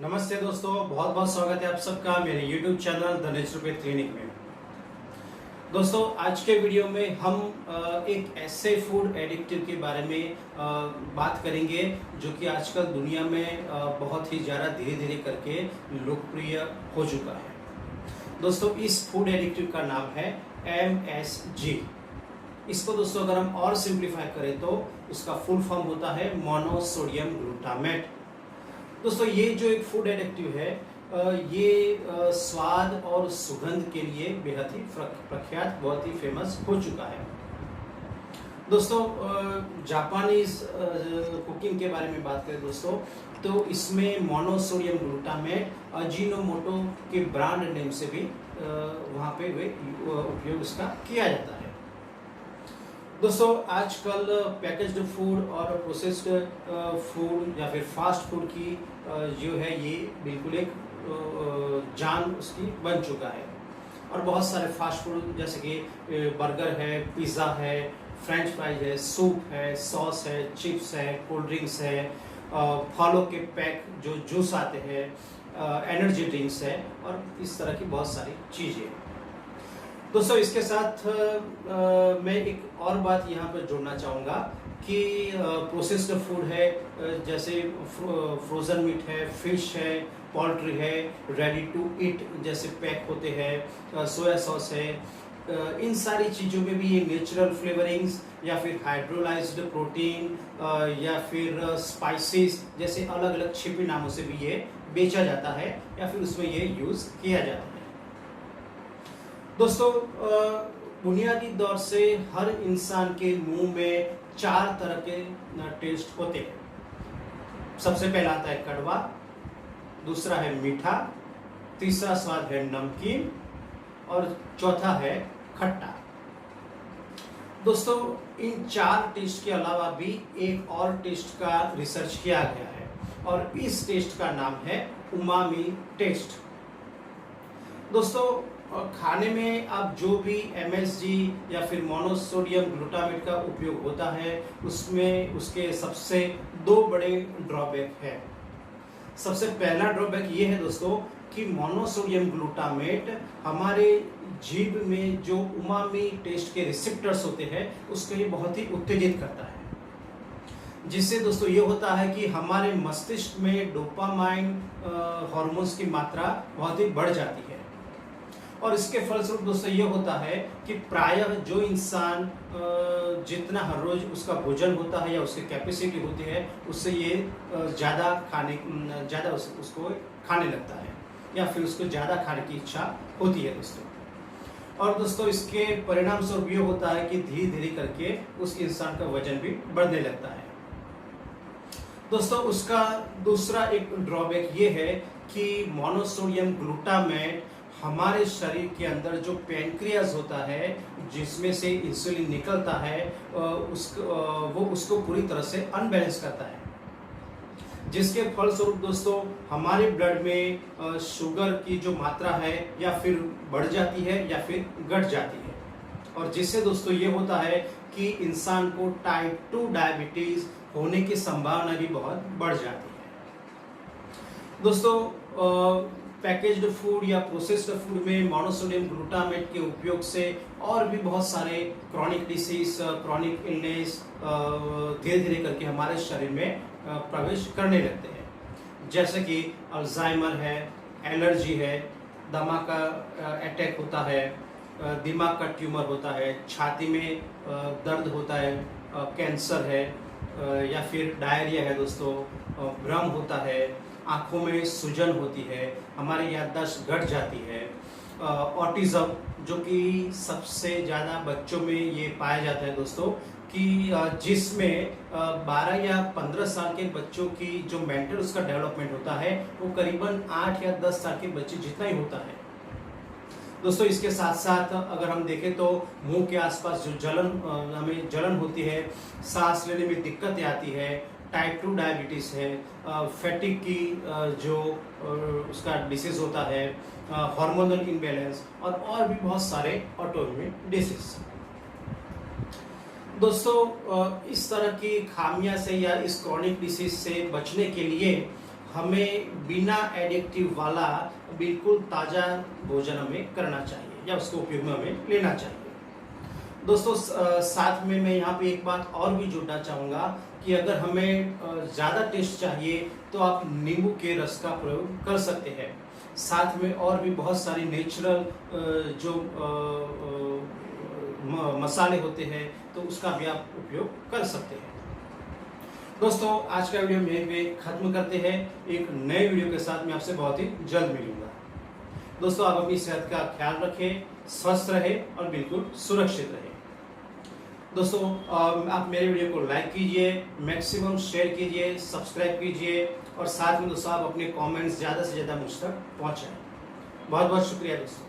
नमस्ते दोस्तों, बहुत बहुत स्वागत है आप सबका मेरे YouTube channel the naturopath clinic में। दोस्तों, आज के वीडियो में हम एक ऐसे फूड एडिक्टिव के बारे में बात करेंगे जो कि आजकल दुनिया में बहुत ही ज़्यादा धीरे धीरे करके लोकप्रिय हो चुका है। दोस्तों, इस फूड एडिक्टिव का नाम है MSG। इसको दोस्तों अगर हम और सिंप्लीफाई करें तो उसका फुल फॉर्म होता है मोनोसोडियम ग्लूटामेट। दोस्तों, ये जो एक फूड एडिक्टिव है ये स्वाद और सुगंध के लिए बेहद ही प्रख्यात, बहुत ही फेमस हो चुका है। दोस्तों, जापानीज कुकिंग के बारे में बात करें दोस्तों, तो इसमें मोनोसोडियम ग्लूटामेट अजीनोमोटो के ब्रांड नेम से भी वहाँ पे उपयोग इसका किया जाता है। दोस्तों, आजकल पैकेज्ड फूड और प्रोसेस्ड फूड या फिर फास्ट फूड की जो है ये बिल्कुल एक जान उसकी बन चुका है। और बहुत सारे फास्ट फूड जैसे कि बर्गर है, पिज़्ज़ा है, फ्रेंच फ्राइज है, सूप है, सॉस है, चिप्स है, कोल्ड ड्रिंक्स है, फलों के पैक जो जूस आते हैं, एनर्जी ड्रिंक्स है और इस तरह की बहुत सारी चीज़ें। दोस्तों, इसके साथ मैं एक और बात यहाँ पर जोड़ना चाहूँगा कि प्रोसेस्ड फूड है, जैसे फ्रोज़न मीट है, फिश है, पोल्ट्री है, रेडी टू ईट जैसे पैक होते हैं, सोया सॉस है, इन सारी चीज़ों में भी ये नेचुरल फ्लेवरिंग्स या फिर हाइड्रोलाइज्ड प्रोटीन या फिर स्पाइसेस जैसे अलग अलग छिपे नामों से भी ये बेचा जाता है या फिर उसमें ये यूज़ किया जाता है। दोस्तों, बुनियादी तौर से हर इंसान के मुंह में 4 तरह के टेस्ट होते हैं। सबसे पहला आता है कड़वा, दूसरा है मीठा, तीसरा स्वाद है नमकीन और चौथा है खट्टा। दोस्तों, इन 4 टेस्ट के अलावा भी एक और टेस्ट का रिसर्च किया गया है और इस टेस्ट का नाम है उमामी टेस्ट। दोस्तों, खाने में अब जो भी MSG या फिर मोनोसोडियम ग्लूटामेट का उपयोग होता है उसमें उसके सबसे 2 बड़े ड्रॉबैक है। सबसे पहला ड्रॉबैक ये है दोस्तों कि मोनोसोडियम ग्लूटामेट हमारे जीभ में जो उमामी टेस्ट के रिसेप्टर्स होते हैं उसको ये बहुत ही उत्तेजित करता है, जिससे दोस्तों ये होता है कि हमारे मस्तिष्क में डोपामाइन हार्मोन्स की मात्रा बहुत ही बढ़ जाती है। और इसके फलस्वरूप दोस्तों ये होता है कि प्रायः जो इंसान जितना हर रोज उसका भोजन होता है या उसकी कैपेसिटी होती है उससे ये ज़्यादा उसको खाने लगता है या फिर उसको ज़्यादा खाने की इच्छा होती है दोस्तों। और दोस्तों, इसके परिणाम स्वरूप ये होता है कि धीरे धीरे करके उस इंसान का वजन भी बढ़ने लगता है। दोस्तों, उसका दूसरा एक ड्रॉबैक ये है कि मोनोसोडियम ग्लूटामेट हमारे शरीर के अंदर जो पैनक्रियाज होता है जिसमें से इंसुलिन निकलता है वो उसको पूरी तरह से अनबैलेंस करता है, जिसके फलस्वरूप दोस्तों हमारे ब्लड में शुगर की जो मात्रा है या फिर बढ़ जाती है या फिर घट जाती है और जिससे दोस्तों ये होता है कि इंसान को टाइप 2 डायबिटीज होने की संभावना भी बहुत बढ़ जाती है। दोस्तों, पैकेज्ड फूड या प्रोसेस्ड फूड में मोनोसोडियम ग्लूटामेट के उपयोग से और भी बहुत सारे क्रॉनिक डिसीज, क्रॉनिक इलनेस धीरे धीरे करके हमारे शरीर में प्रवेश करने लगते हैं, जैसे कि अल्जाइमर है, एलर्जी है, दमा का अटैक होता है, दिमाग का ट्यूमर होता है, छाती में दर्द होता है, कैंसर है या फिर डायरिया है दोस्तों, भ्रम होता है, आँखों में सूजन होती है, हमारी याददाश्त घट जाती है, ऑटिज्म जो कि सबसे ज़्यादा बच्चों में ये पाया जाता है दोस्तों कि जिसमें 12 या 15 साल के बच्चों की जो मेंटल उसका डेवलपमेंट होता है वो करीबन 8 या 10 साल के बच्चे जितना ही होता है। दोस्तों, इसके साथ साथ अगर हम देखें तो मुंह के आसपास जो हमें जलन होती है, सांस लेने में दिक्कतें आती है, टाइप 2 डायबिटीज़ है, फैटिक की जो उसका डिसीज़ होता है, हार्मोनल इम्बैलेंस और भी बहुत सारे ऑटोइम्यून डिसीज। दोस्तों, इस तरह की खामियां से या इस क्रॉनिक डिसीज से बचने के लिए हमें बिना एडिक्टिव वाला बिल्कुल ताज़ा भोजन हमें करना चाहिए या उसके उपयोग में हमें लेना चाहिए। दोस्तों साथ में मैं यहाँ पे एक बात और भी जोड़ना चाहूँगा कि अगर हमें ज़्यादा टेस्ट चाहिए तो आप नींबू के रस का प्रयोग कर सकते हैं। साथ में और भी बहुत सारे नेचुरल जो मसाले होते हैं तो उसका भी आप उपयोग कर सकते हैं। दोस्तों आज का वीडियो यहीं पे खत्म करते हैं। एक नए वीडियो के साथ मैं आपसे बहुत ही जल्द मिलूंगा। दोस्तों आप अपनी सेहत का ख्याल रखें, स्वस्थ रहे और बिल्कुल सुरक्षित रहे। दोस्तों आप मेरे वीडियो को लाइक कीजिए, मैक्सिमम शेयर कीजिए, सब्सक्राइब कीजिए और साथ में दोस्तों आप अपने कमेंट्स ज़्यादा से ज़्यादा मुझ तक पहुँचाएं। बहुत बहुत शुक्रिया दोस्तों।